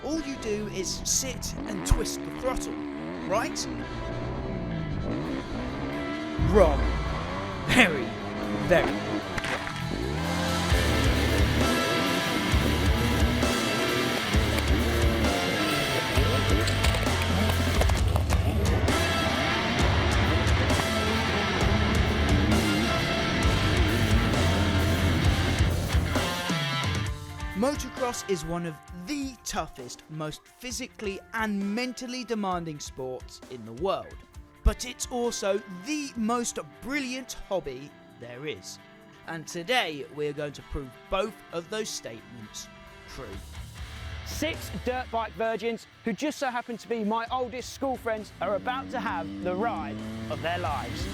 all you do is sit and twist the throttle, right? Wrong. Very, very wrong. Motocross is one of the toughest, most physically and mentally demanding sports in the world. But it's also the most brilliant hobby there is. And today we're going to prove both of those statements true. 6 dirt bike virgins, who just so happen to be my oldest school friends, are about to have the ride of their lives.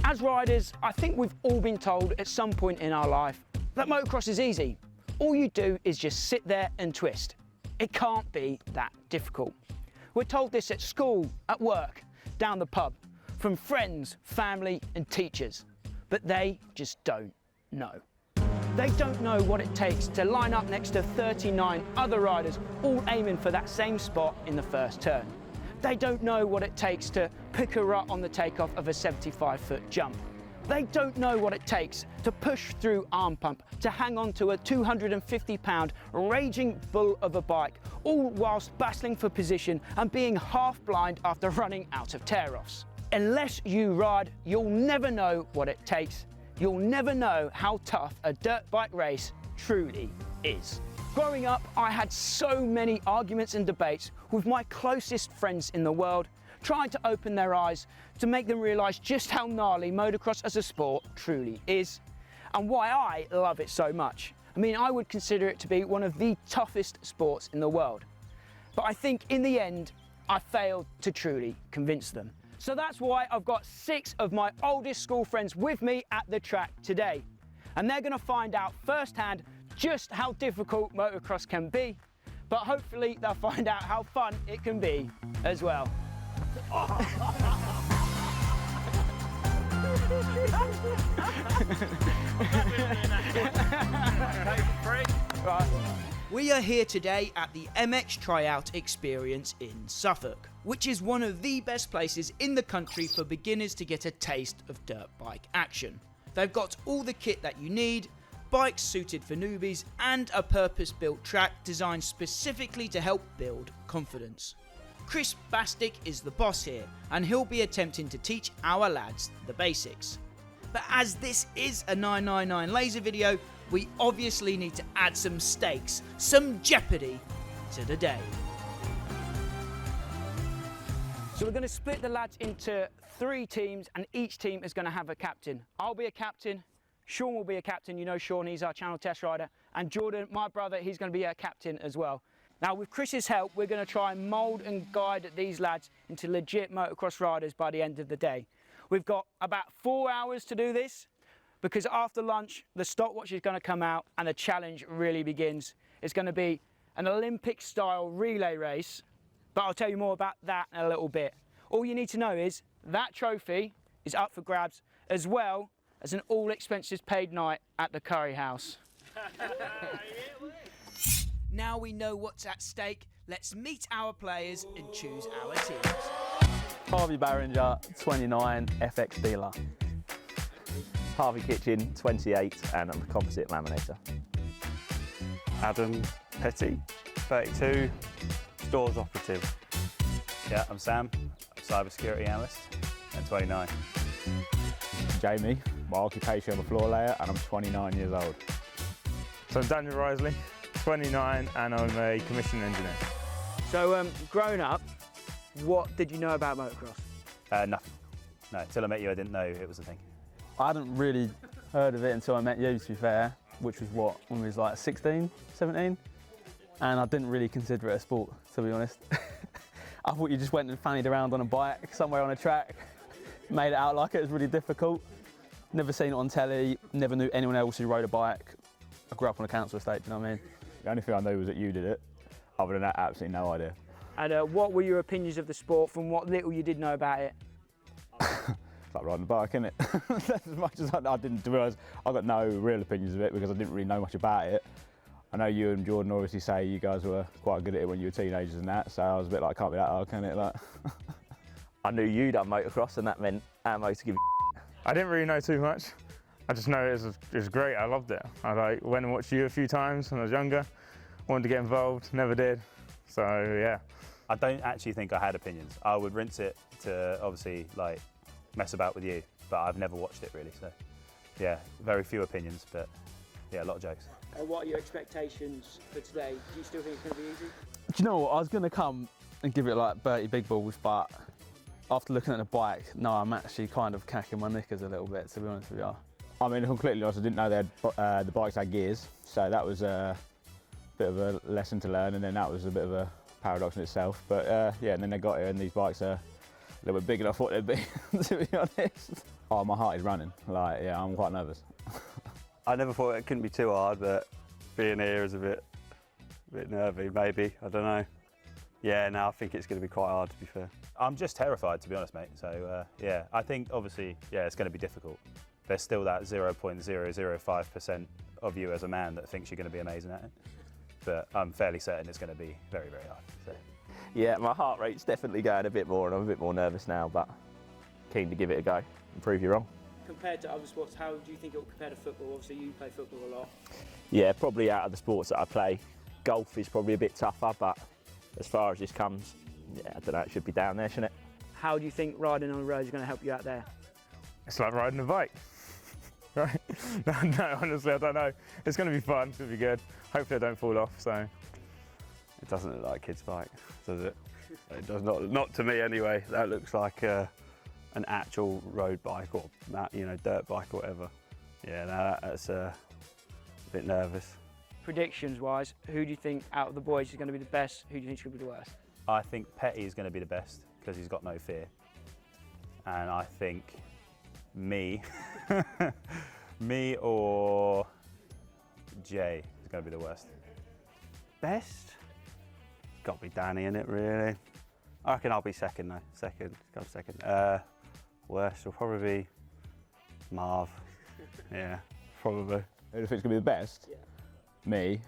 As riders, I think we've all been told at some point in our life that motocross is easy. All you do is just sit there and twist. It can't be that difficult. We're told this at school, at work, down the pub, from friends, family and teachers. But they just don't know. They don't know what it takes to line up next to 39 other riders, all aiming for that same spot in the first turn. They don't know what it takes to pick a rut on the takeoff of a 75-foot jump. They don't know what it takes to push through arm pump, to hang on to a 250-pound raging bull of a bike, all whilst battling for position and being half blind after running out of tear-offs. Unless you ride, you'll never know what it takes. You'll never know how tough a dirt bike race truly is. Growing up, I had so many arguments and debates with my closest friends in the world, trying to open their eyes to make them realise just how gnarly motocross as a sport truly is, and why I love it so much. I mean, I would consider it to be one of the toughest sports in the world. But I think in the end, I failed to truly convince them. So that's why I've got 6 of my oldest school friends with me at the track today. And they're going to find out firsthand just how difficult motocross can be, but hopefully they'll find out how fun it can be as well. We are here today at the MX Tryout Experience in Suffolk, which is one of the best places in the country for beginners to get a taste of dirt bike action. They've got all the kit that you need, bikes suited for newbies, and a purpose-built track designed specifically to help build confidence. Chris Bastick is the boss here, and he'll be attempting to teach our lads the basics. But as this is a 999 laser video, we obviously need to add some stakes, some jeopardy to the day. So we're going to split the lads into 3 teams, and each team is going to have a captain. I'll be a captain, Sean will be a captain, you know Sean, he's our channel test rider, and Jordan, my brother, he's going to be a captain as well. Now with Chris's help, we're going to try and mould and guide these lads into legit motocross riders by the end of the day. We've got about 4 hours to do this, because after lunch, the stopwatch is going to come out and the challenge really begins. It's going to be an Olympic-style relay race, but I'll tell you more about that in a little bit. All you need to know is that trophy is up for grabs, as well as an all-expenses-paid night at the Curry House. Now we know what's at stake, let's meet our players and choose our teams. Harvey Barringer, 29, FX dealer. Harvey Kitchen, 28, and I'm a composite laminator. Adam Petty, 32, stores operative. Yeah, I'm Sam, cybersecurity analyst, and 29. Jamie, my occupation, I'm a floor layer, and I'm 29 years old. So I'm Daniel Risley, 29, and I'm a commissioning engineer. So growing up, what did you know about motocross? Nothing. No, until I met you, I didn't know it was a thing. I hadn't really heard of it until I met you, to be fair, which was what, when we was like 16, 17? And I didn't really consider it a sport, to be honest. I thought you just went and fannied around on a bike, somewhere on a track, made it out like it was really difficult. Never seen it on telly, never knew anyone else who rode a bike. I grew up on a council estate, do you know what I mean? The only thing I knew was that you did it. Other than that, absolutely no idea. And what were your opinions of the sport from what little you did know about it? It's like riding a bike, isn't it? As much as I didn't realise, I got no real opinions of it because I didn't really know much about it. I know you and Jordan obviously say you guys were quite good at it when you were teenagers and that, so I was a bit like, can't be that hard, can it? Like, I knew you done motocross and that meant ammo to give you. I didn't really know too much. I just know it was great. I loved it. I went and watched you a few times when I was younger. Wanted to get involved, never did. So yeah. I don't actually think I had opinions. I would rinse it to obviously like mess about with you, but I've never watched it really. So yeah, very few opinions, but yeah, a lot of jokes. What are your expectations for today? Do you still think it's going to be easy? Do you know what? I was going to come and give it like Bertie big balls, but after looking at the bike, no, I'm actually kind of cacking my knickers a little bit, to be honest with you. I mean, completely honest, I didn't know they had, the bikes had gears, so that was a bit of a lesson to learn, and then that was a bit of a paradox in itself. But yeah, and then they got here, and these bikes are a little bit bigger than I thought they'd be, to be honest. Oh, my heart is running. Like, yeah, I'm quite nervous. I never thought it couldn't be too hard, but being here is a bit nervy, maybe. I don't know. Yeah, no, I think it's going to be quite hard, to be fair. I'm just terrified, to be honest, mate. So yeah, I think obviously, yeah, it's going to be difficult. There's still that 0.005% of you as a man that thinks you're going to be amazing at it. But I'm fairly certain it's going to be very, very hard. So. Yeah, my heart rate's definitely going a bit more and I'm a bit more nervous now, but keen to give it a go and prove you wrong. Compared to other sports, how do you think it will compare to football? Obviously you play football a lot. Yeah, probably out of the sports that I play, golf is probably a bit tougher, but as far as this comes, yeah, I don't know, it should be down there, shouldn't it? How do you think riding on the road is going to help you out there? It's like riding a bike, right? No, honestly, I don't know. It's going to be fun, it's going to be good. Hopefully I don't fall off, so. It doesn't look like a kid's bike, does it? It does not to me anyway. That looks like an actual road bike or dirt bike or whatever. Yeah, no, that's a bit nervous. Predictions wise, who do you think out of the boys is going to be the best? Who do you think is going to be the worst? I think Petty is going to be the best because he's got no fear. And I think me or Jay is going to be the worst. Best? Got to be Danny in it, really. I reckon I'll be second though. Second. Worst will probably be Marv. Yeah, probably. Who do you think is going to be the best? Yeah. Me.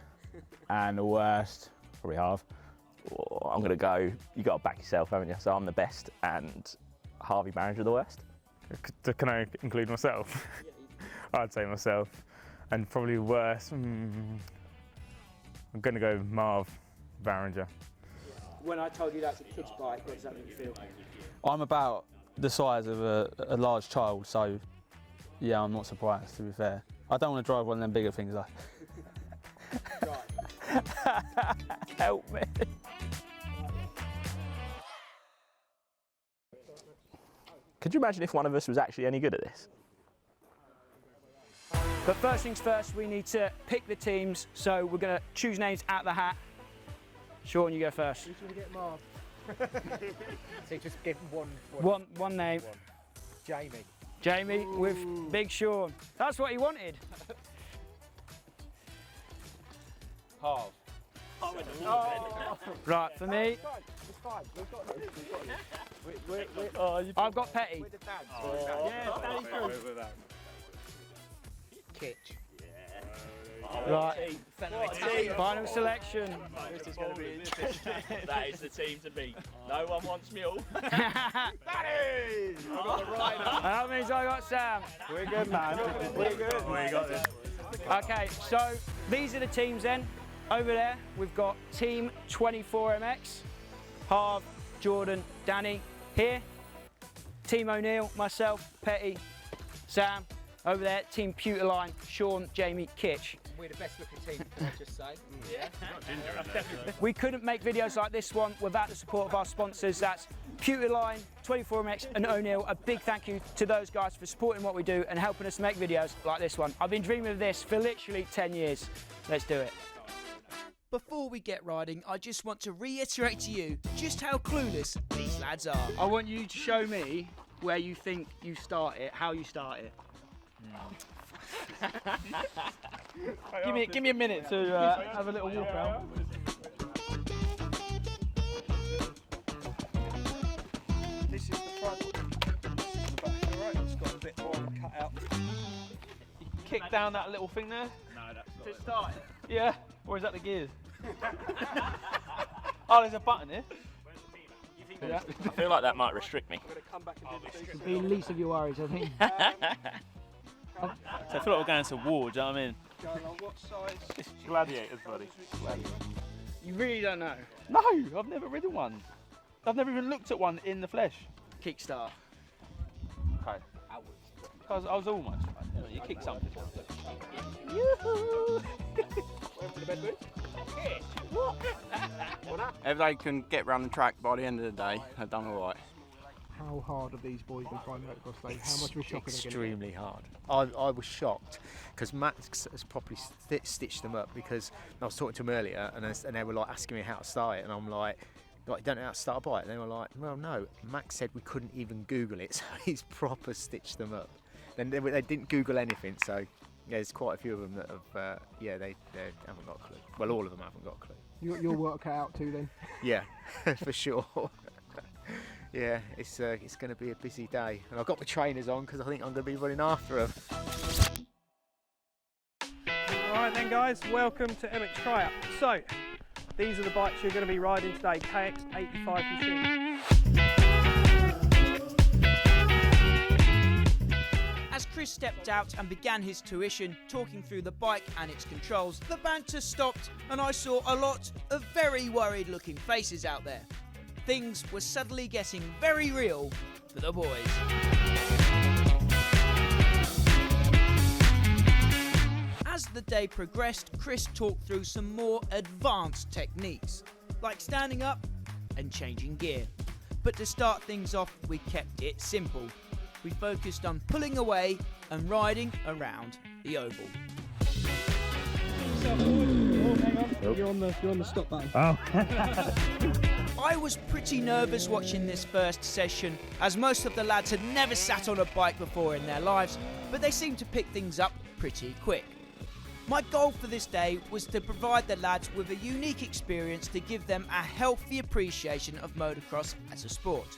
And the worst, probably Harv. Oh, I'm going to go, you got to back yourself, haven't you? So I'm the best and Harvey Barringer the worst. Can I include myself? I'd say myself. And probably worse, I'm going to go Marv Barringer. When I told you that's a kid's bike, what does that make you feel? I'm about the size of a large child, so yeah, I'm not surprised, to be fair. I don't want to drive one of them bigger things though. Help me. Could you imagine if one of us was actually any good at this? But first things first, we need to pick the teams, so we're going to choose names out of the hat. Sean, you go first. Who's going to get Marv? So just give one name. Jamie. Jamie with Big Sean. That's what he wanted. Harv. Right, for me, It's fine. We've got this. I've got Petty. We're the dads. Yeah, Danny Cruz. Kitch. Right, final selection. This is going to be interesting. That is the team to beat. No one wants Mule. That means I got Sam. We're good, man. We're good. We got this. Okay, so these are the teams then. Over there, we've got Team 24MX, Harv, Jordan, Danny. Here, Team O'Neill, myself, Petty, Sam. Over there, Team Putoline, Sean, Jamie, Kitch. We're the best looking team, can I just say? Yeah. We couldn't make videos like this one without the support of our sponsors. That's Putoline, 24MX and O'Neill. A big thank you to those guys for supporting what we do and helping us make videos like this one. I've been dreaming of this for literally 10 years. Let's do it. Before we get riding, I just want to reiterate to you just how clueless these lads are. I want you to show me where you think you start it, how you start it. Give me a minute to have a little walk around. This is the front. This is the back, all right? bit more of a cut out. You kick down that little thing there? No, that's not To start? Yeah? Or is that the gears? Oh, there's a button here. I feel like that might restrict me. Be the least of your worries, I think. So I feel like we're going to war, do you know what I mean? What size? It's gladiators, buddy. You really don't know. No, I've never ridden one. I've never even looked at one in the flesh. Kickstart. Okay. I was almost. You kick something. If they can get round the track by the end of the day, they've done all right. How hard have these boys been finding motocross though? How much of a shock are they getting? Extremely hard. I was shocked because Max has properly stitched them up, because I was talking to them earlier and they were like asking me how to start it, and I'm like, you don't know how to start a bike? And they were like, well, no. Max said we couldn't even Google it, so he's proper stitched them up. Then they didn't Google anything, so yeah, there's quite a few of them that have, they haven't got a clue. Well, all of them haven't got a clue. Your work cut out too then? Yeah, for sure. Yeah, it's going to be a busy day, and I've got my trainers on because I think I'm going to be running after them. Alright then guys, welcome to MX Tryout. So, these are the bikes you're going to be riding today, KX85 machine. As Chris stepped out and began his tuition, talking through the bike and its controls, the banter stopped and I saw a lot of very worried looking faces out there. Things were suddenly getting very real for the boys. As the day progressed, Chris talked through some more advanced techniques, like standing up and changing gear. But to start things off, we kept it simple. We focused on pulling away and riding around the oval. You're on the stop button. Oh. I was pretty nervous watching this first session, as most of the lads had never sat on a bike before in their lives, but they seemed to pick things up pretty quick. My goal for this day was to provide the lads with a unique experience to give them a healthy appreciation of motocross as a sport,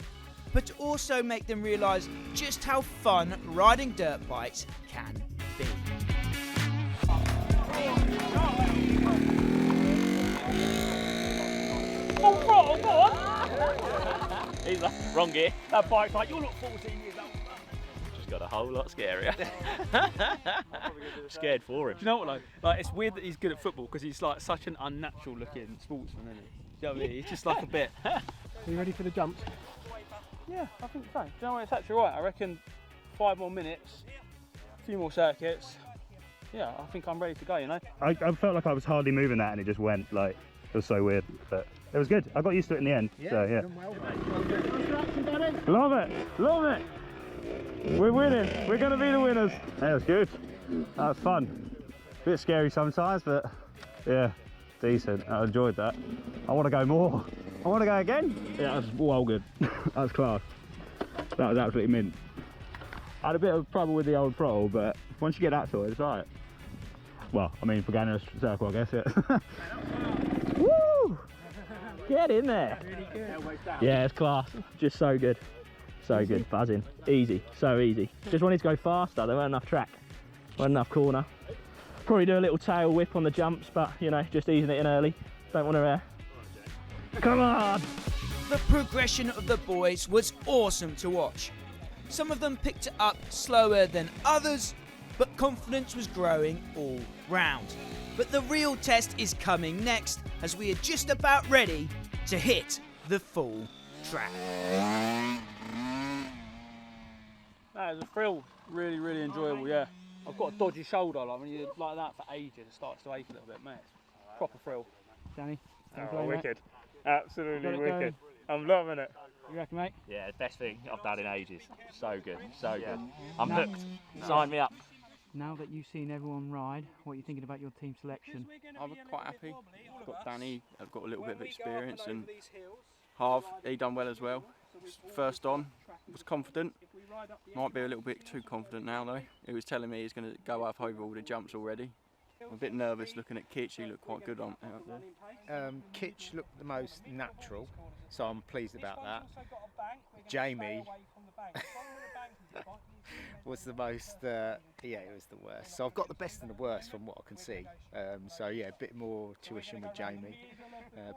but to also make them realise just how fun riding dirt bikes can be. Oh, bro, go on! He's like, wrong gear. That bike's like, you look 14 years old. Just got a whole lot scarier. Scared for him. Do you know what, like it's weird that he's good at football because he's like such an unnatural looking sportsman, isn't he? Do you know what I mean? He's just like a bit. Are you ready for the jumps? Yeah, I think so. Do you know what, it's actually right. I reckon 5 more minutes, a few more circuits. Yeah, I think I'm ready to go, you know? I felt like I was hardly moving that and it just went, like, it was so weird, but it was good. I got used to it in the end, so yeah. Love it, love it. We're winning, we're going to be the winners. That was good, that was fun. A bit scary sometimes, but yeah, decent. I enjoyed that. I want to go more. I want to go again. Yeah, that was well good. That was class. That was absolutely mint. I had a bit of trouble with the old throttle, but once you get that sorted, it's all right. Well, I mean, for going in a circle, I guess, yeah. Woo! Get in there. Yeah, it's class. Just so good. So good. Buzzing. Easy. So easy. Just wanted to go faster. There weren't enough track. Weren't enough corner. Probably do a little tail whip on the jumps, but, you know, just easing it in early. Don't want to... Come on! The progression of the boys was awesome to watch. Some of them picked it up slower than others, but confidence was growing all round. But the real test is coming next, as we are just about ready to hit the full track. That was a thrill. Really, really enjoyable, yeah. I've got a dodgy shoulder, like when you're like that for ages, it starts to ache a little bit, mate. Proper thrill. Danny? Oh, wicked. Absolutely wicked. I'm loving it. You reckon, mate? Yeah, best thing I've done in ages. So good, so good. I'm hooked. Sign me up. Now that you've seen everyone ride, what are you thinking about your team selection? I'm quite happy. I've got Danny, I've got a little bit of experience, and Harv, he done well as well. First on, was confident. Might be a little bit too confident now though. He was telling me he's going to go up over all the jumps already. I'm a bit nervous looking at Kitch, he looked quite good out there. Kitch looked the most natural, so I'm pleased about that. Jamie, was the most, yeah, it was the worst. So I've got the best and the worst from what I can see. So yeah, a bit more tuition with Jamie,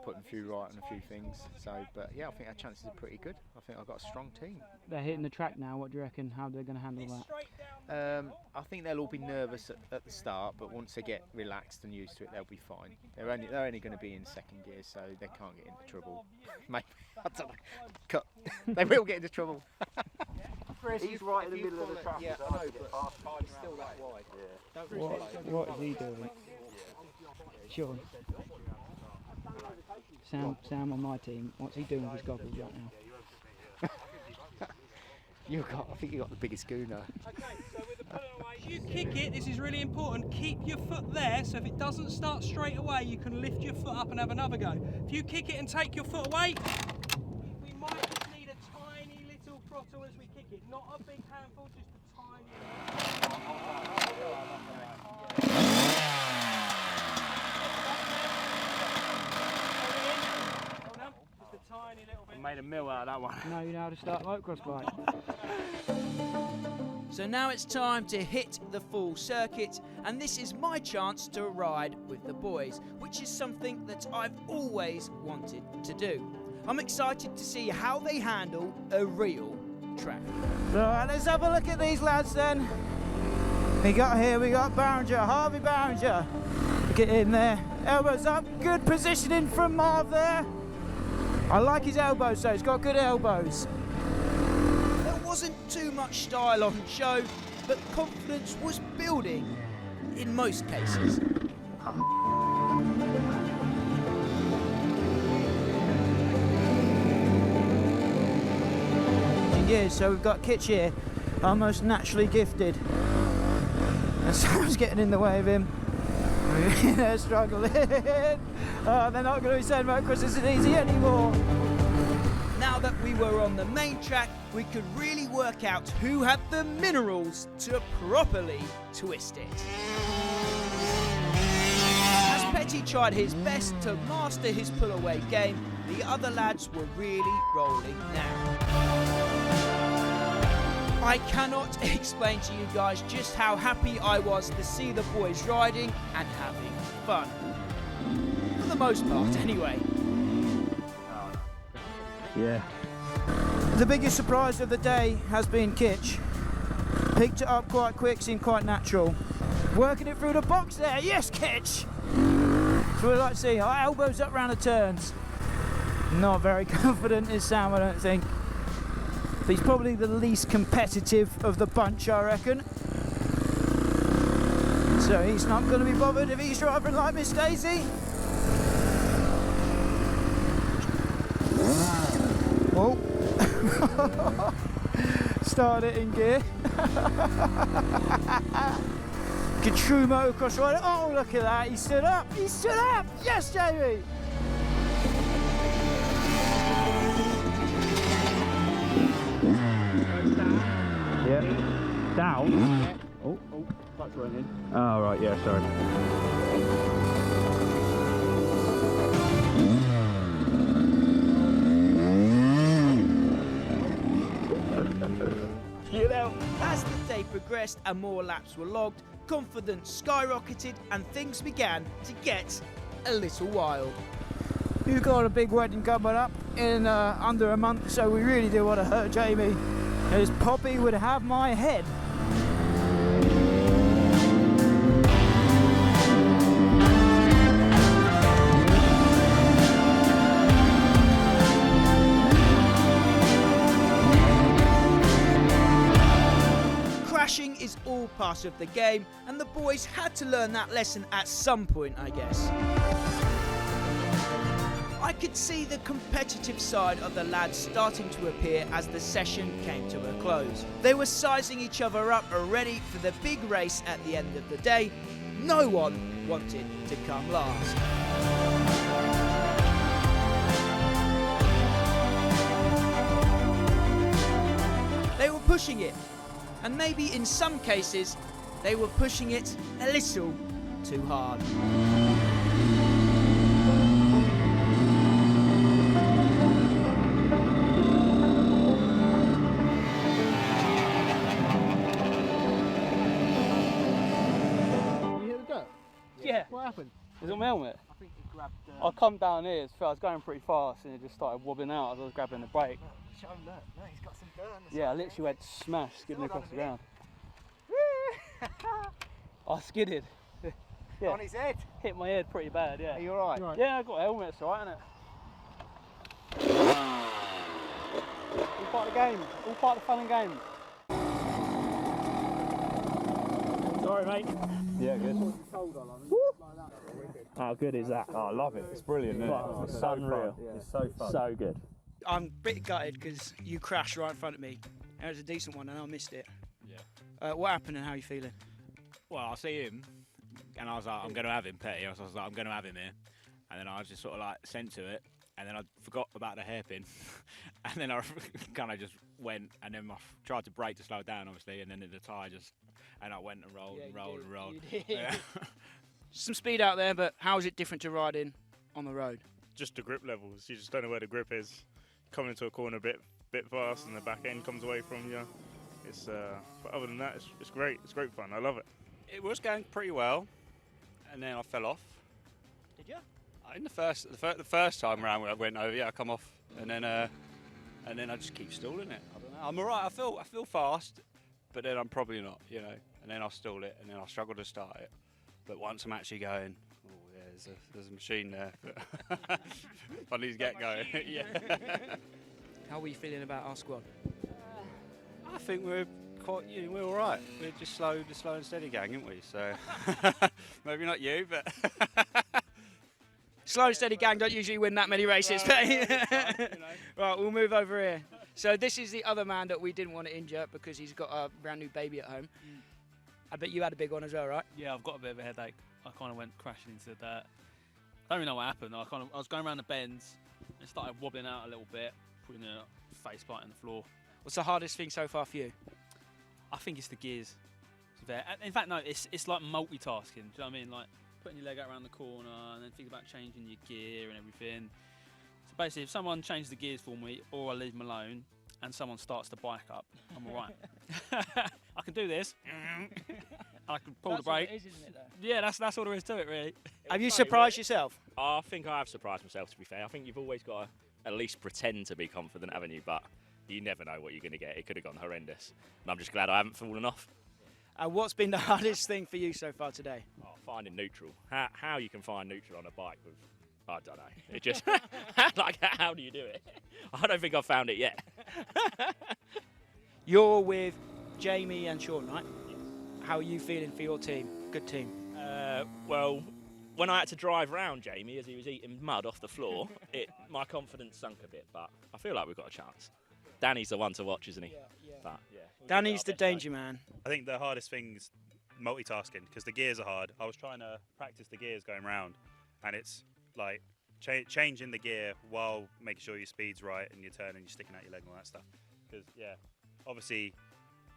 putting a few right on a few things. So, but yeah, I think our chances are pretty good. I think I've got a strong team. They're hitting the track now. What do you reckon? How they're going to handle that? I think they'll all be nervous at the start, but once they get relaxed and used to it, they'll be fine. They're only going to be in second gear, so they can't get into trouble. Maybe, I don't know. Cut. They will get into trouble. He's right in the middle of the track. Yeah, I know, but he's still that wide. Yeah. Don't What is he doing? Sean. Sam on my team. What's he doing with his goggles right now? I think you got the biggest schooner. Okay, so with the pull away, if you kick it, this is really important, keep your foot there, so if it doesn't start straight away, you can lift your foot up and have another go. If you kick it and take your foot away, we might just need a tiny little throttle as we kick it. Not a big handful, just a tiny tiny little bit. Made a mill out of that one. Now you know how to start a motocross bike. So now it's time to hit the full circuit, and this is my chance to ride with the boys, which is something that I've always wanted to do. I'm excited to see how they handle a real track. Right, let's have a look at these lads then. We got Barringer, Harvey Barringer. Get in there, elbows up, good positioning from Marv there. I like his elbows though, he's got good elbows. There wasn't too much style on show, but confidence was building in most cases. Yeah, so we've got Kitch here, almost naturally gifted. And Sam's getting in the way of him. They're struggling. Oh, they're not going to be saying motocross isn't easy anymore. Now that we were on the main track, we could really work out who had the minerals to properly twist it. As Petty tried his best to master his pull-away game, the other lads were really rolling now. I cannot explain to you guys just how happy I was to see the boys riding and having fun. For the most part, anyway. Yeah. The biggest surprise of the day has been Kitch. Picked it up quite quick, seemed quite natural. Working it through the box there, yes Kitch! So we'd like to see our elbows up round the turns. Not very confident is Sam, I don't think. But he's probably the least competitive of the bunch, I reckon. So he's not going to be bothered if he's driving like Miss Daisy. Oh. Started it in gear. Good true motocross rider. Oh, look at that. He stood up. He stood up. Yes, Jamie. Yeah. Down? Oh, that's right in. Oh, right, yeah, sorry. As the day progressed and more laps were logged, confidence skyrocketed and things began to get a little wild. We've got a big wedding coming up in under a month, so we really do want to hurt Jamie, as Poppy would have my head. Crashing is all part of the game, and the boys had to learn that lesson at some point, I guess. I could see the competitive side of the lads starting to appear as the session came to a close. They were sizing each other up, ready for the big race at the end of the day. No one wanted to come last. They were pushing it, and maybe in some cases, they were pushing it a little too hard. Yeah. What happened? Is it on my helmet? I think he grabbed. I come down here, so I was going pretty fast and it just started wobbling out as I was grabbing the brake. Show him that. No, he's got some dirt on the Yeah, I side literally went smash, skidding Hold on across a the ground. minute. I skidded. Yeah. On his head. Hit my head pretty bad, yeah. Are you alright? Yeah, I got a helmet, it's alright, innit? All part of the game, all part of the fun and games. Sorry, mate. Yeah, good. How good is that? Oh, I love it. It's brilliant, isn't it? It's so Unreal. fun. It's so fun. So good. I'm a bit gutted because you crashed right in front of me. It was a decent one and I missed it. Yeah. What happened and how are you feeling? Well, I see him, and I was like, I'm going to have him, Petty. I was like, I'm going to have him here. And then I just sort of like sent to it, and then I forgot about the hairpin. And then I kind of just went, and then I tried to brake to slow it down, obviously, and then the tyre just, and I went and rolled and rolled and rolled. Yeah. Some speed out there, but how is it different to riding on the road? Just the grip levels. You just don't know where the grip is. Coming into a corner a bit fast, and the back end comes away from you. It's but other than that, it's great. It's great fun. I love it. It was going pretty well, and then I fell off. Did you? In the first time round when I went over, I come off, and then I just keep stalling it. I don't know. I'm alright. I feel fast, but then I'm probably not, you know. And then I'll stall it, and then I'll struggle to start it. But once I'm actually going, oh yeah, there's a machine there. But if I need to get going, yeah. How were you feeling about our squad? I think we're we're all right. We're just the slow and steady gang, aren't we? So maybe not you, but Slow and steady gang don't usually win that many races. Right, we'll move over here. So this is the other man that we didn't want to injure because he's got a brand new baby at home. I bet you had a big one as well, right? Yeah, I've got a bit of a headache. I kind of went crashing into the dirt. I don't really know what happened. I was going around the bends, and started wobbling out a little bit, putting a face plant in the floor. What's the hardest thing so far for you? I think it's the gears. In fact, no, it's like multitasking. Do you know what I mean? Like putting your leg out around the corner and then think about changing your gear and everything. So basically, if someone changes the gears for me, or I leave them alone, and someone starts the bike up, I'm all right. I can do this. I can pull the brake. That's what it is, isn't it, though? Yeah, that's all there is to it, really. Have you surprised yourself? I think I have surprised myself, to be fair. I think you've always got to at least pretend to be confident, haven't you? But you never know what you're going to get. It could have gone horrendous. And I'm just glad I haven't fallen off. What's been the hardest thing for you so far today? Oh, finding neutral. How you can find neutral on a bike with, I don't know. It just, like, how do you do it? I don't think I've found it yet. You're with Jamie and Sean, right? How are you feeling for your team? Good team. Well, when I had to drive round Jamie as he was eating mud off the floor, my confidence sunk a bit, but I feel like we've got a chance. Danny's the one to watch, isn't he? Yeah. But, yeah, Danny's the danger man. I think the hardest thing's multitasking because the gears are hard. I was trying to practice the gears going round, and it's like changing the gear while making sure your speed's right and you're turning, you're sticking out your leg and all that stuff. Because obviously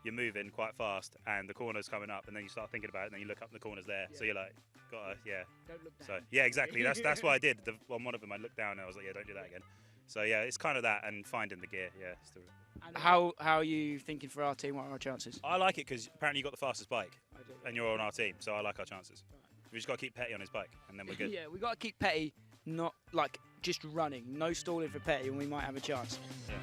you're moving quite fast and the corner's coming up, and then you start thinking about it, and then you look up and the corner's there. Yeah. So you're like, Don't look down. So yeah, exactly. That's what I did. On one of them, I looked down and I was like, yeah, don't do that again. So yeah, it's kind of that and finding the gear. Yeah. And how are you thinking for our team? What are our chances? I like it because apparently you got the fastest bike, and you're on our team, so I like our chances. We just got to keep Petty on his bike, and then we're good. Yeah, we got to keep Petty not like just running, no stalling for Petty, and we might have a chance. Yeah.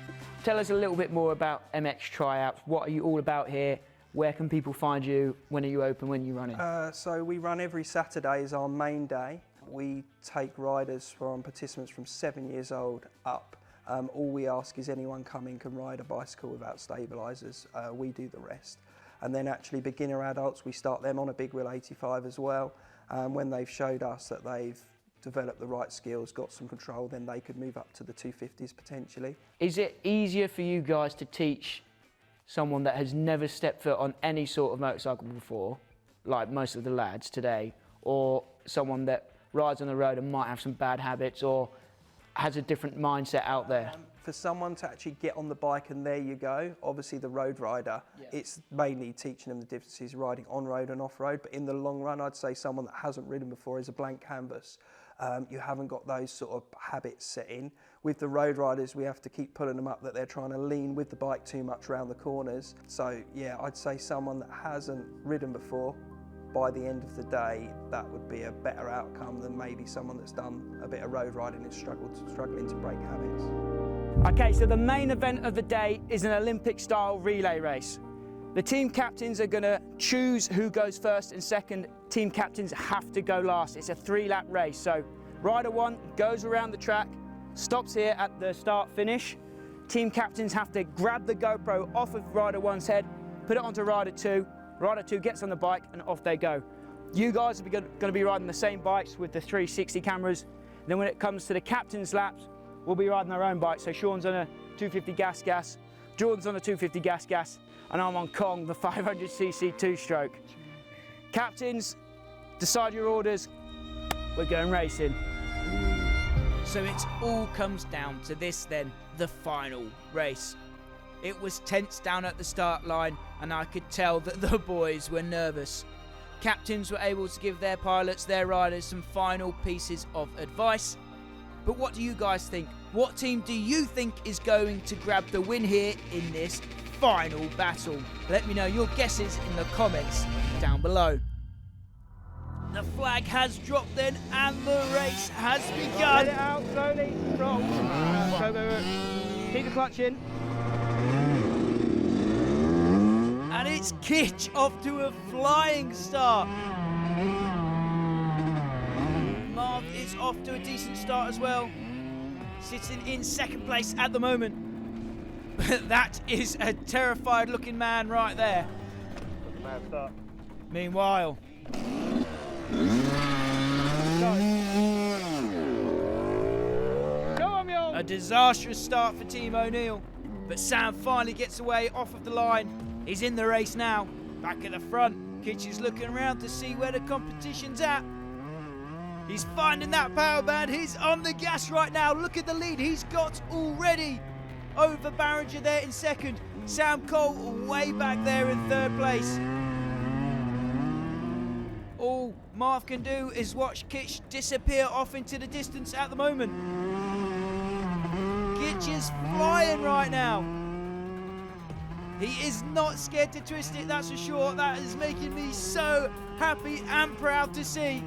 Tell us a little bit more about MX Tryouts. What are you all about here? Where can people find you? When are you open? When are you running? So we run every Saturday is our main day. We take riders participants from 7 years old up. All we ask is anyone coming can ride a bicycle without stabilisers. We do the rest. And then actually beginner adults, we start them on a big wheel 85 as well. When they've showed us that they've developed the right skills, got some control, then they could move up to the 250s potentially. Is it easier for you guys to teach someone that has never stepped foot on any sort of motorcycle before, like most of the lads today, or someone that rides on the road and might have some bad habits or has a different mindset out there? For someone to actually get on the bike and there you go, obviously the road rider, it's mainly teaching them the differences riding on road and off road, but in the long run I'd say someone that hasn't ridden before is a blank canvas. You haven't got those sort of habits set in. With the road riders, we have to keep pulling them up that they're trying to lean with the bike too much around the corners. So yeah, I'd say someone that hasn't ridden before, by the end of the day, that would be a better outcome than maybe someone that's done a bit of road riding and struggling to break habits. Okay, so the main event of the day is an Olympic-style relay race. The team captains are going to choose who goes first and second. Team captains have to go last. It's a 3-lap race. So rider 1 goes around the track, stops here at the start-finish. Team captains have to grab the GoPro off of rider 1's head, put it onto rider 2. Rider 2 gets on the bike and off they go. You guys are going to be riding the same bikes with the 360 cameras. Then when it comes to the captain's laps, we'll be riding our own bike. So Sean's on a 250 gas, Jordan's on a 250 gas, and I'm on Kong, the 500cc 2-stroke. Captains, decide your orders. We're going racing. So it all comes down to this then, the final race. It was tense down at the start line, and I could tell that the boys were nervous. Captains were able to give their pilots, their riders, some final pieces of advice. But what do you guys think? What team do you think is going to grab the win here in this final battle? Let me know your guesses in the comments down below. The flag has dropped then, and the race has begun. Get it out slowly, roll. Go. Keep the clutch in. And it's Kitch off to a flying start. Marv is off to a decent start as well, sitting in second place at the moment. But that is a terrified looking man right there. Meanwhile, a disastrous start for Team O'Neill, but Sam finally gets away off of the line. He's in the race now, back at the front. Kitch is looking around to see where the competition's at. He's finding that power band. He's on the gas right now. Look at the lead he's got already over Barringer there in second. Sam Cole way back there in third place. All Marv can do is watch Kitch disappear off into the distance at the moment. Kitch is flying right now. He is not scared to twist it, that's for sure. That is making me so happy and proud to see.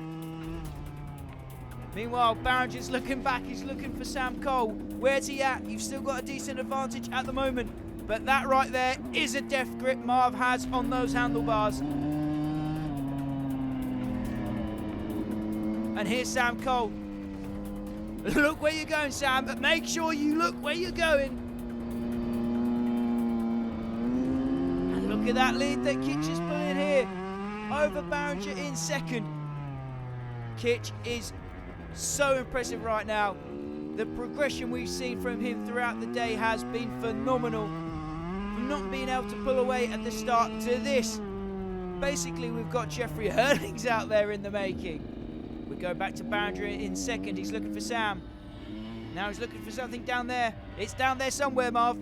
Meanwhile, Barringer's looking back. He's looking for Sam Cole. Where's he at? You've still got a decent advantage at the moment. But that right there is a death grip Marv has on those handlebars. And here's Sam Cole. Look where you're going, Sam, but make sure you look where you're going. And look at that lead that Kitch is pulling here. Over Barringer in second. Kitch is so impressive right now. The progression we've seen from him throughout the day has been phenomenal. From not being able to pull away at the start to this. Basically, we've got Jeffrey Hurlings out there in the making. We go back to Barringer in second. He's looking for Sam. Now he's looking for something down there. It's down there somewhere, Marv.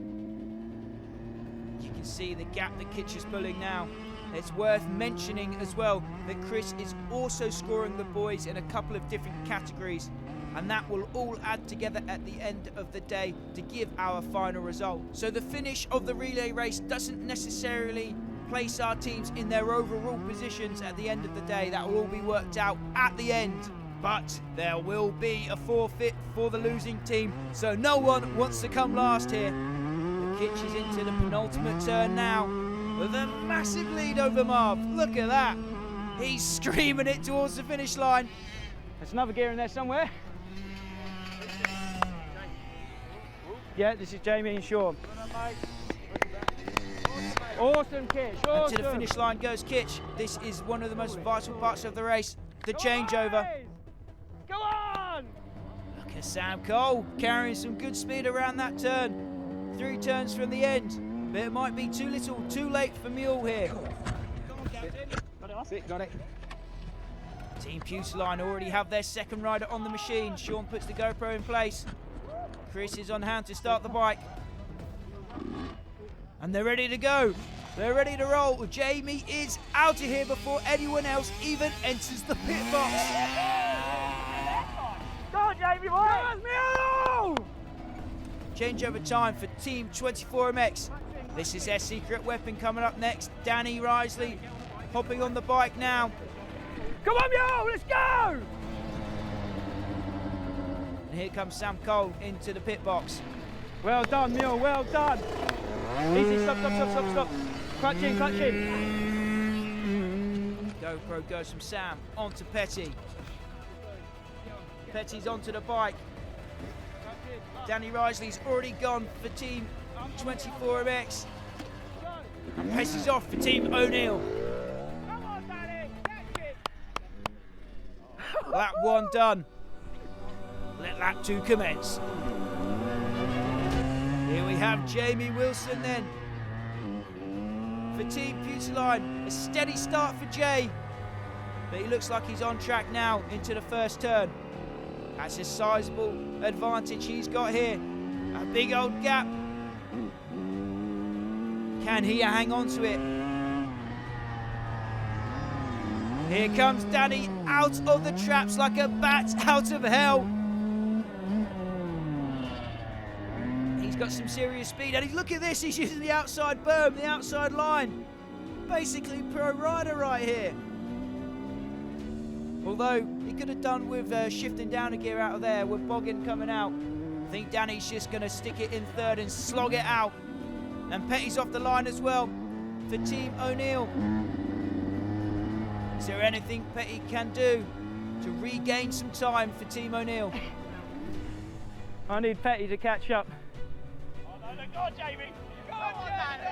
You can see the gap that Kitch is pulling now. It's worth mentioning as well that Chris is also scoring the boys in a couple of different categories, and that will all add together at the end of the day to give our final result. So the finish of the relay race doesn't necessarily place our teams in their overall positions at the end of the day. That will all be worked out at the end. But there will be a forfeit for the losing team, so no one wants to come last here. The Kitch is into the penultimate turn now, with a massive lead over Marv. Look at that. He's screaming it towards the finish line. There's another gear in there somewhere. Yeah, this is Jamie and Sean. Awesome, Kitch. Awesome. And to the finish line goes Kitch. This is one of the most vital parts of the race, the changeover. Go on! Look at Sam Cole carrying some good speed around that turn. 3 turns from the end. But it might be too little, too late for Mule here. Got it. Team Putoline already have their second rider on the machine. Sean puts the GoPro in place. Chris is on hand to start the bike. And they're ready to go. They're ready to roll. Jamie is out of here before anyone else even enters the pit box. Go on, Jamie, boy! Changeover time for Team 24MX. This is their secret weapon coming up next. Danny Risley hopping on the bike now. Come on, yo, let's go! And here comes Sam Cole into the pit box. Well done, Mule, well done. Easy, stop. Clutch in. GoPro goes from Sam onto Petty. Petty's onto the bike. Danny Risley's already gone for Team 24MX. And Petty's off for Team O'Neill. Lap 1 done. Let lap 2 commence. Here we have Jamie Wilson then. For Team Putoline, a steady start for Jay. But he looks like he's on track now into the first turn. That's a sizable advantage he's got here. A big old gap. Can he hang on to it? Here comes Danny out of the traps like a bat out of hell. He's got some serious speed, and look at this, he's using the outside berm, the outside line. Basically pro rider right here. Although he could have done with shifting down a gear out of there with Boggin coming out. I think Danny's just going to stick it in third and slog it out. And Petty's off the line as well for Team O'Neill. Is there anything Petty can do to regain some time for Team O'Neill? I need Petty to catch up. Oh no, go on, Jamie! Go on, Danny!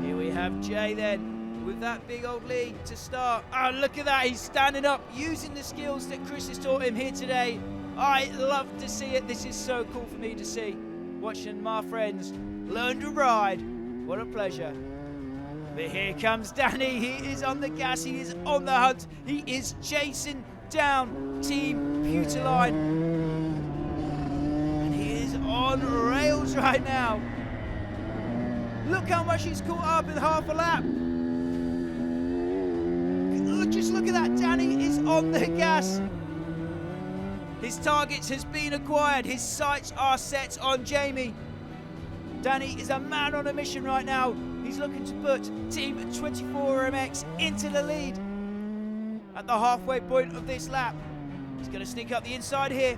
Here we have Jay then, with that big old lead to start. Oh, look at that, he's standing up, using the skills that Chris has taught him here today. I love to see it, this is so cool for me to see. Watching my friends learn to ride, what a pleasure. But here comes Danny, he is on the gas, he is on the hunt, he is chasing down Team Putoline. And he is on rails right now. Look how much he's caught up in half a lap. Just look at that, Danny is on the gas. His targets has been acquired, his sights are set on Jamie. Danny is a man on a mission right now. He's looking to put Team 24MX into the lead. At the halfway point of this lap, he's going to sneak up the inside here.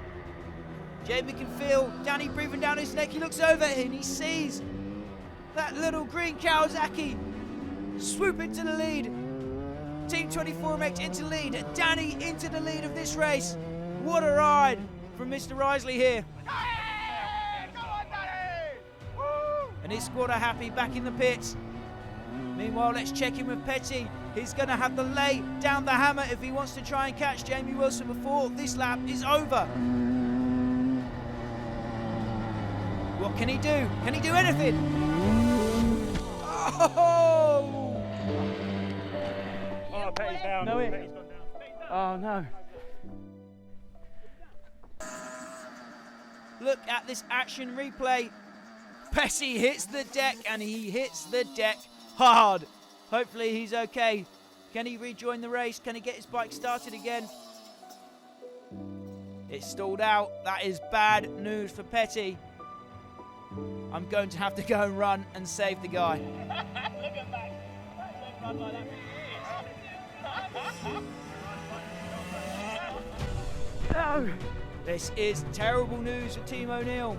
Jamie can feel Danny breathing down his neck. He looks over and he sees that little green Kawasaki swoop into the lead. Team 24MX into the lead. Danny into the lead of this race. What a ride from Mr. Risley here. And his squad are happy back in the pits. Meanwhile, let's check in with Petty. He's going to have to lay down the hammer if he wants to try and catch Jamie Wilson before this lap is over. What can he do? Can he do anything? Oh! Oh, Petty's down. No, Petty's gone down. Oh no. Look at this action replay. Petty hits the deck, and he hits the deck hard. Hopefully he's okay. Can he rejoin the race? Can he get his bike started again? It's stalled out. That is bad news for Petty. I'm going to have to go and run and save the guy. Look at that. Don't run like that for years. No. This is terrible news for Team O'Neill.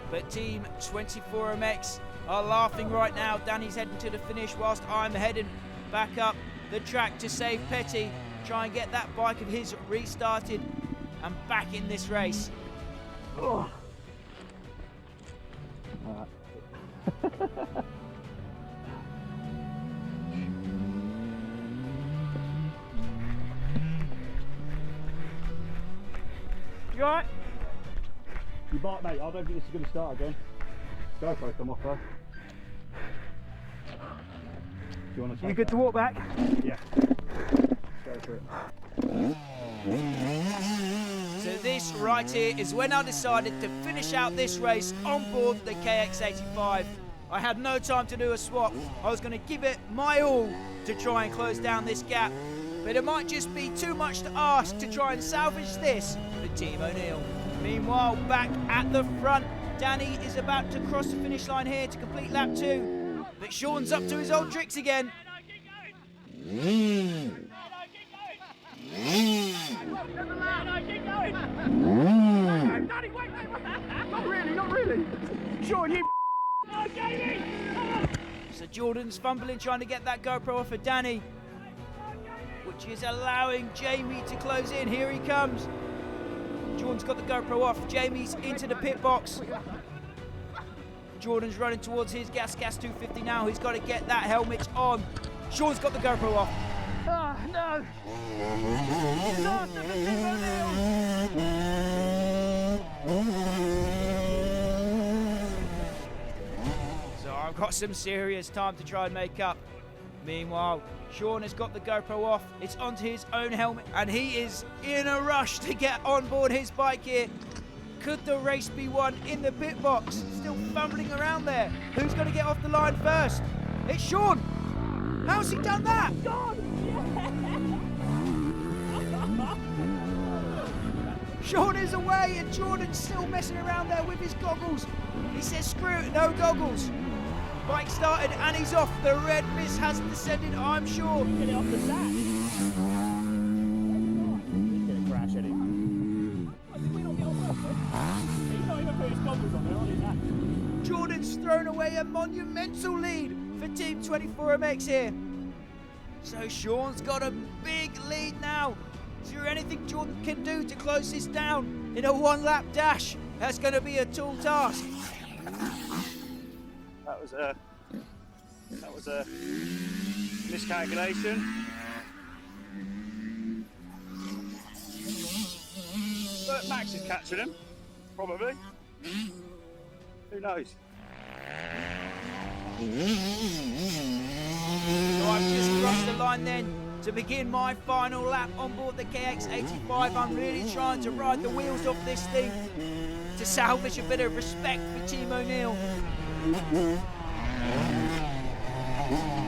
But Team 24MX are laughing right now. Danny's heading to the finish whilst I'm heading back up the track to save Petty. Try and get that bike of his restarted and back in this race. Oh. You alright? You bite, mate. I don't think this is going to start again. GoPro come off though. Do you want to? You good to walk back? Yeah. Let's go for it. So this right here is when I decided to finish out this race on board the KX85. I had no time to do a swap. I was going to give it my all to try and close down this gap. But it might just be too much to ask to try and salvage this for Team O'Neill. Meanwhile, back at the front, Danny is about to cross the finish line here to complete lap 2. But Sean's up to his old tricks again. Not really. Sean, you. So Jordan's fumbling trying to get that GoPro off of Danny, which is allowing Jamie to close in. Here he comes. Jordan's got the GoPro off. Jamie's into the pit box. Jordan's running towards his gas 250 now. He's got to get that helmet on. Sean's got the GoPro off. Oh, no. So I've got some serious time to try and make up. Meanwhile, Sean has got the GoPro off. It's onto his own helmet, and he is in a rush to get on board his bike here. Could the race be won in the pit box? Still fumbling around there. Who's going to get off the line first? It's Sean. How's he done that? Sean is away, and Jordan's still messing around there with his goggles. He says, screw it, no goggles. Bike started and he's off. The red mist has descended, I'm sure. Get it off the sack. He's going to crash, isn't he? He's not even put his goggles on there, on his hat. Jordan's thrown away a monumental lead for Team 24MX here. So Sean's got a big lead now. Is there anything Jordan can do to close this down in a one-lap dash? That's going to be a tall task. That was a miscalculation. But Max is catching him, probably. Who knows? So I've just crossed the line then to begin my final lap on board the KX85. I'm really trying to ride the wheels off this thing to salvage a bit of respect for Team O'Neill.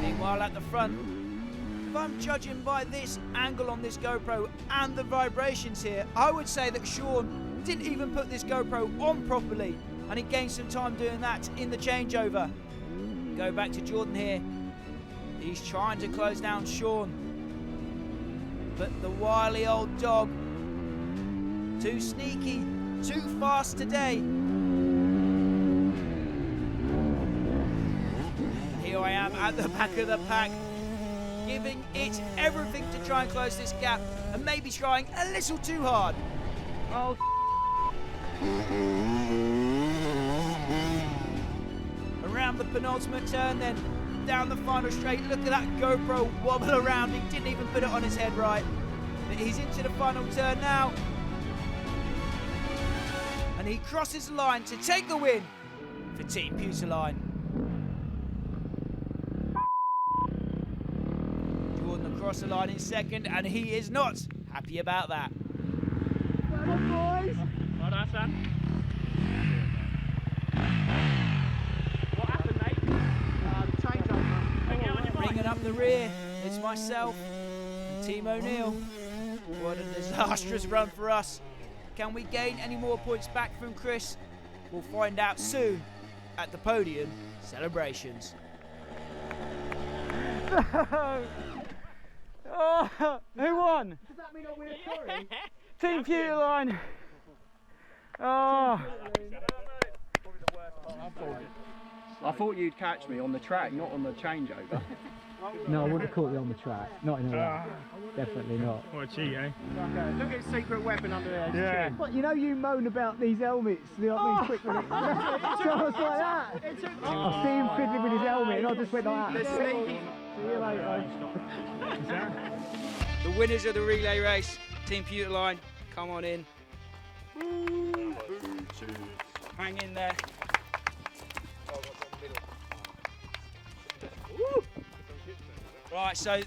Meanwhile at the front, if I'm judging by this angle on this GoPro and the vibrations here, I would say that Sean didn't even put this GoPro on properly, and he gained some time doing that in the changeover. Go back to Jordan here. He's trying to close down Sean, but the wily old dog, too sneaky, too fast today. Here I am at the back of the pack, giving it everything to try and close this gap, and maybe trying a little too hard. Oh, around the penultimate turn then, down the final straight. Look at that GoPro wobble around. He didn't even put it on his head right. But he's into the final turn now. And he crosses the line to take the win for Team Putoline. Jordan across the line in second, and he is not happy about that. Come on, boys. Well done, son. What happened, mate? The changeover. Bringing up the rear, it's myself and Team O'Neill. What a disastrous run for us. Can we gain any more points back from Chris? We'll find out soon at the podium celebrations. Oh, who won? Does that mean we're sorry? Team Putoline. Oh. I thought you'd catch me on the track, not on the changeover. No, I wouldn't have caught you on the track. Not in a lap. Definitely not. What a cheat, eh? Look at his secret weapon under there. Yeah. But you know you moan about these helmets, you know what I mean, quick with it. So I was like that. I see him fiddling with his helmet and I just went like that. See you later. The winners of the relay race, Team Putoline, come on in. Hang in there. Right, so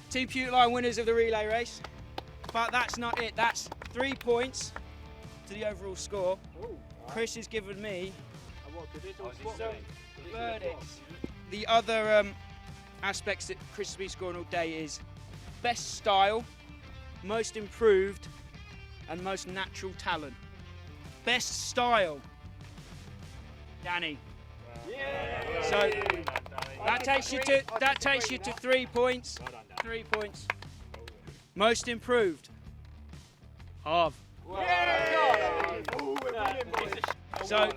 Team Putoline winners of the relay race, but that's not it. That's 3 points to the overall score. Chris has given me some verdicts. The other aspects that Chris has been scoring all day is best style, most improved, and most natural talent. Best style, Danny. So that takes you to 3 points. 3 points. Most improved. Of. So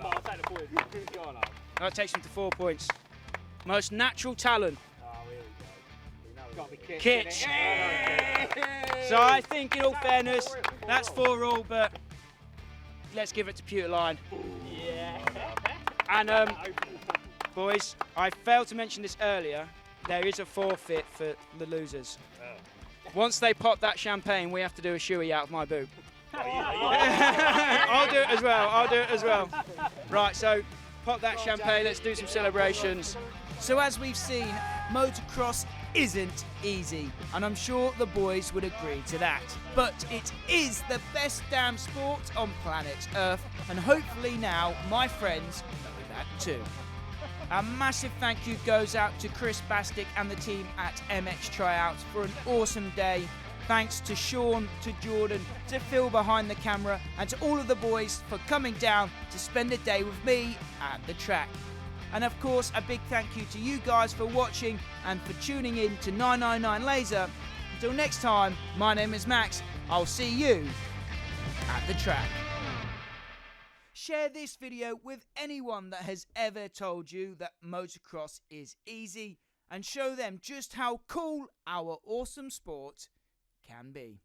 that takes him to 4 points. Most natural talent. Kitch. So I think, in all fairness, that's 4 all, but let's give it to Putoline. And boys, I failed to mention this earlier. There is a forfeit for the losers. Once they pop that champagne, we have to do a shoey out of my boot. I'll do it as well. I'll do it as well. Right, so pop that champagne. Let's do some celebrations. So as we've seen, motocross isn't easy, and I'm sure the boys would agree to that. But it is the best damn sport on planet Earth, and hopefully now my friends know that too. A massive thank you goes out to Chris Bastick and the team at MX Tryouts for an awesome day. Thanks to Sean, to Jordan, to Phil behind the camera, and to all of the boys for coming down to spend a day with me at the track. And of course, a big thank you to you guys for watching and for tuning in to 999 Laser. Until next time, my name is Max. I'll see you at the track. Share this video with anyone that has ever told you that motocross is easy, and show them just how cool our awesome sport can be.